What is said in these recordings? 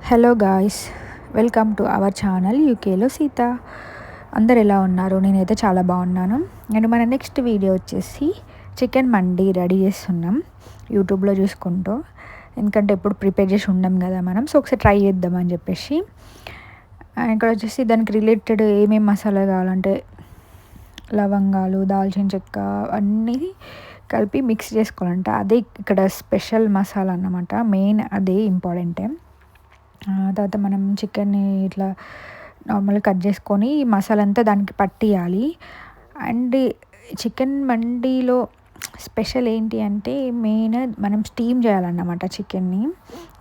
Hello guys, welcome to our channel యూకేలో సీత. అందరు ఎలా ఉన్నారు? నేనైతే చాలా బాగున్నాను. అండ్ మన నెక్స్ట్ వీడియో వచ్చేసి చికెన్ మండి రెడీ చేస్తున్నాం యూట్యూబ్లో చూసుకుంటూ. ఎందుకంటే ఎప్పుడు ప్రిపేర్ చేసి ఉండం కదా మనం, సో ఒకసారి ట్రై చేద్దామని చెప్పేసి. ఇక్కడ వచ్చేసి దానికి రిలేటెడ్ ఏమేమి మసాలా కావాలంటే లవంగాలు, దాల్చిన చెక్క అన్నీ కలిపి మిక్స్ చేసుకోవాలంట. అదే ఇక్కడ స్పెషల్ మసాలా అన్నమాట, మెయిన్ అదే ఇంపార్టెంటే. తర్వాత మనం చికెన్ని ఇట్లా నార్మల్గా కట్ చేసుకొని మసాలా అంతా దానికి పట్టియాలి. అండ్ చికెన్ మండీలో స్పెషల్ ఏంటి అంటే మెయిన్ మనం స్టీమ్ చేయాలన్నమాట చికెన్ని.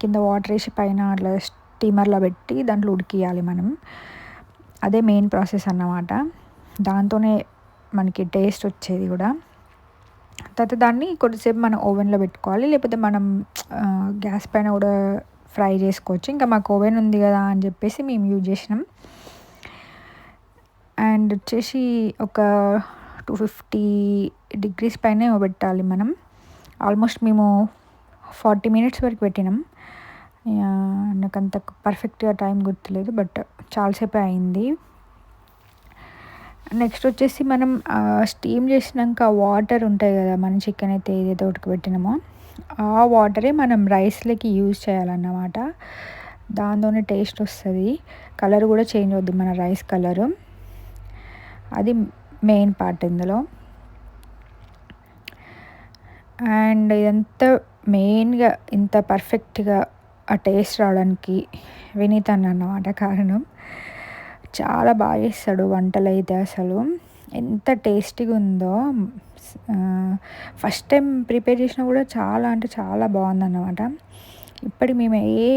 కింద వాటర్ వేసి పైన అట్లా స్టీమర్లో పెట్టి దాంట్లో ఉడికియాలి మనం. అదే మెయిన్ ప్రాసెస్ అన్నమాట, దాంతోనే మనకి టేస్ట్ వచ్చేది కూడా. తర్వాత దాన్ని కొద్దిసేపు మనం ఓవెన్లో పెట్టుకోవాలి, లేకపోతే మనం గ్యాస్ పైన కూడా ఫ్రై చేసుకోవచ్చు. ఇంకా మాకు ఓవెన్ ఉంది కదా అని చెప్పేసి మేము యూజ్ చేసినాం. అండ్ వచ్చేసి ఒక 250 degrees పైనే పెట్టాలి మనం. ఆల్మోస్ట్ మేము 40 minutes వరకు పెట్టినాం. నాకు అంత పర్ఫెక్ట్గా టైం గుర్తులేదు, బట్ చాలాసేపు అయింది. నెక్స్ట్ వచ్చేసి మనం స్టీమ్ చేసినాక వాటర్ ఉంటాయి కదా, మన చికెన్ అయితే ఏదైతే ఉడకబెట్టినామో ఆ వాటరే మనం రైస్లోకి యూజ్ చేయాలన్నమాట. దాంతోనే టేస్ట్ వస్తుంది, కలర్ కూడా చేంజ్ అవుద్ది మన రైస్ కలరు. అది మెయిన్ పార్ట్ ఇందులో. అండ్ ఇదంతా మెయిన్గా ఇంత పర్ఫెక్ట్గా ఆ టేస్ట్ రావడానికి వినీత్ అన్నమాట కారణం. చాలా బాగా చేస్తాడు వంటలు అయితే, అసలు ఎంత టేస్టీగా ఉందో. ఫస్ట్ టైం ప్రిపేర్ చేసినా కూడా చాలా అంటే చాలా బాగుందన్నమాట. ఇప్పటికి మేము ఏ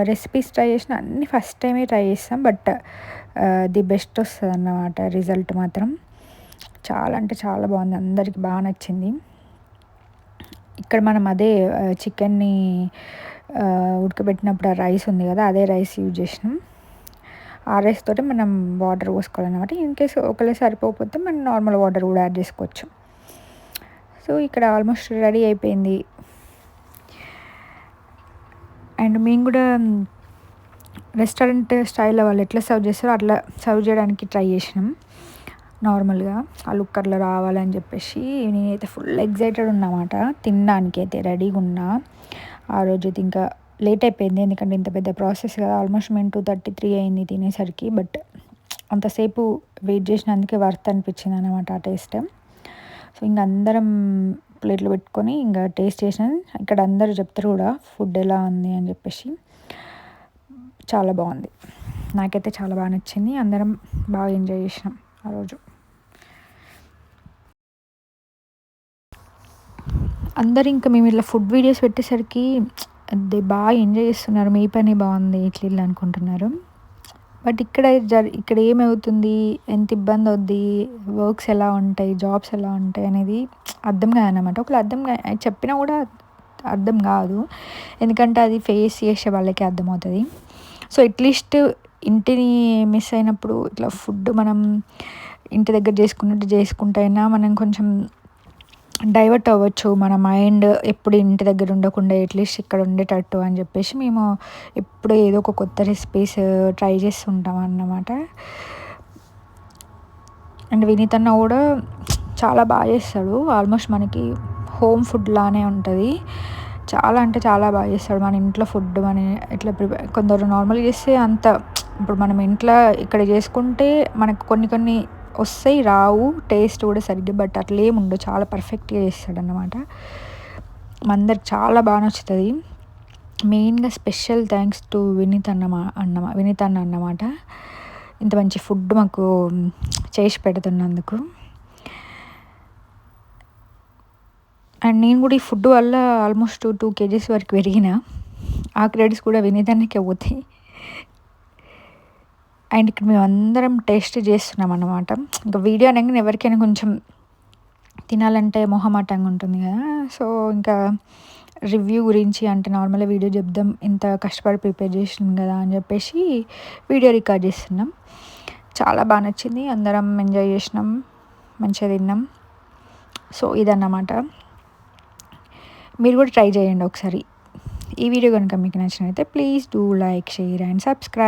రెసిపీస్ ట్రై చేసినా అన్నీ ఫస్ట్ టైమే ట్రై చేస్తాం, బట్ ది బెస్ట్ వస్తుంది అన్నమాట రిజల్ట్ మాత్రం. చాలా అంటే చాలా బాగుంది, అందరికి బాగా నచ్చింది. ఇక్కడ మనం అదే చికెన్ని ఉడకబెట్టినప్పుడు ఆ రైస్ ఉంది కదా, అదే రైస్ యూజ్ చేసినాం. ఆ రైస్ తోటి మనం వాటర్ పోసుకోవాలన్నమాట. ఇన్ కేస్ ఒకవేళ సరిపోకపోతే మనం నార్మల్ వాటర్ కూడా యాడ్ చేసుకోవచ్చు. సో ఇక్కడ ఆల్మోస్ట్ రెడీ అయిపోయింది. అండ్ మేము కూడా రెస్టారెంట్ స్టైల్లో వాళ్ళు ఎట్లా సర్వ్ చేస్తారో అట్లా సర్వ్ చేయడానికి ట్రై చేసినాం. నార్మల్గా ఆ లుక్ అట్లా రావాలని చెప్పేసి నేనైతే ఫుల్ ఎగ్జైటెడ్ ఉన్నమాట, తినడానికి అయితే రెడీగా ఉన్నా. ఆ రోజైతే ఇంకా లేట్ అయిపోయింది, ఎందుకంటే ఇంత పెద్ద ప్రాసెస్ కదా. ఆల్మోస్ట్ మేము 2:33 అయింది తినేసరికి. బట్ అంతసేపు వెయిట్ చేసినందుకే వర్త్ అనిపించింది అనమాట ఆ టేస్ట్. సో ఇంక అందరం ప్లేట్లు పెట్టుకొని ఇంకా టేస్ట్ చేసినాం. ఇక్కడ అందరూ చెప్తారు కూడా ఫుడ్ ఎలా ఉంది అని చెప్పేసి. చాలా బాగుంది, నాకైతే చాలా బాగా నచ్చింది. అందరం బాగా ఎంజాయ్ చేసినాం ఆ రోజు. అందరు ఇంకా మేము ఇట్లా ఫుడ్ వీడియోస్ పెట్టేసరికి అది బాగా ఎంజాయ్ చేస్తున్నారు, మీ పని బాగుంది ఇట్లా ఇట్లా అనుకుంటున్నారు. బట్ ఇక్కడ ఏమవుతుంది, ఎంత ఇబ్బంది అవుద్ది, వర్క్స్ ఎలా ఉంటాయి, జాబ్స్ ఎలా ఉంటాయి అనేది అర్థం కాదన్నమాట. ఒకవేళ చెప్పినా కూడా అర్థం కాదు, ఎందుకంటే అది ఫేస్ చేసే వాళ్ళకి అర్థమవుతుంది. సో అట్లీస్ట్ ఇంటిని మిస్ అయినప్పుడు ఇట్లా ఫుడ్ మనం ఇంటి దగ్గర చేసుకున్నట్టు చేసుకుంటే అయినా మనం కొంచెం డైవర్ట్ అవ్వచ్చు. మన మైండ్ ఎప్పుడు ఇంటి దగ్గర ఉండకుండా అట్లీస్ట్ ఇక్కడ ఉండేటట్టు అని చెప్పేసి మేము ఎప్పుడు ఏదో ఒక కొత్త రెసిపీస్ ట్రై చేస్తుంటాం అన్నమాట. అండ్ వినీత్ అన్న కూడా చాలా బాగా చేస్తాడు. ఆల్మోస్ట్ మనకి హోమ్ ఫుడ్ లానే ఉంటుంది. చాలా అంటే చాలా బాగా చేస్తాడు. మన ఇంట్లో ఫుడ్ మన ఎట్లా కొందరు నార్మల్గా చేస్తే అంత, ఇప్పుడు మనం ఇంట్లో ఇక్కడ చేసుకుంటే మనకు కొన్ని వస్తాయి, రావు టేస్ట్ కూడా సరిగ్గా, బట్ అట్లా ఏముండవు, చాలా పర్ఫెక్ట్గా చేస్తాడు అన్నమాట. అందరికి చాలా బాగా నచ్చుతుంది. మెయిన్గా స్పెషల్ థ్యాంక్స్ టు వినీత్ అన్న అన్నమాట, ఇంత మంచి ఫుడ్ మాకు చేసి పెడుతున్నందుకు. అండ్ నేను కూడా ఈ ఫుడ్ వల్ల ఆల్మోస్ట్ 2 kgs వరకు పెరిగిన. ఆ క్రెడిట్స్ కూడా వినీత్ అన్నకే పోతాయి. అండ్ ఇక్కడ మేము అందరం టేస్ట్ చేస్తున్నాం అన్నమాట. ఇంకా వీడియో అనగానే ఎవరికైనా కొంచెం తినాలంటే మొహమాటంగా ఉంటుంది కదా. సో ఇంకా రివ్యూ గురించి అంటే నార్మల్గా వీడియో చెప్దాం, ఇంత కష్టపడి ప్రిపేర్ చేసినాం కదా అని చెప్పేసి వీడియో రికార్డ్ చేస్తున్నాం. చాలా బాగా నచ్చింది, అందరం ఎంజాయ్ చేసినాం, మంచిగా తిన్నాం. సో ఇదన్నమాట, మీరు కూడా ట్రై చేయండి ఒకసారి ఈ వీడియో కనుక మీకు నచ్చినట్లయితే please do like, share and subscribe.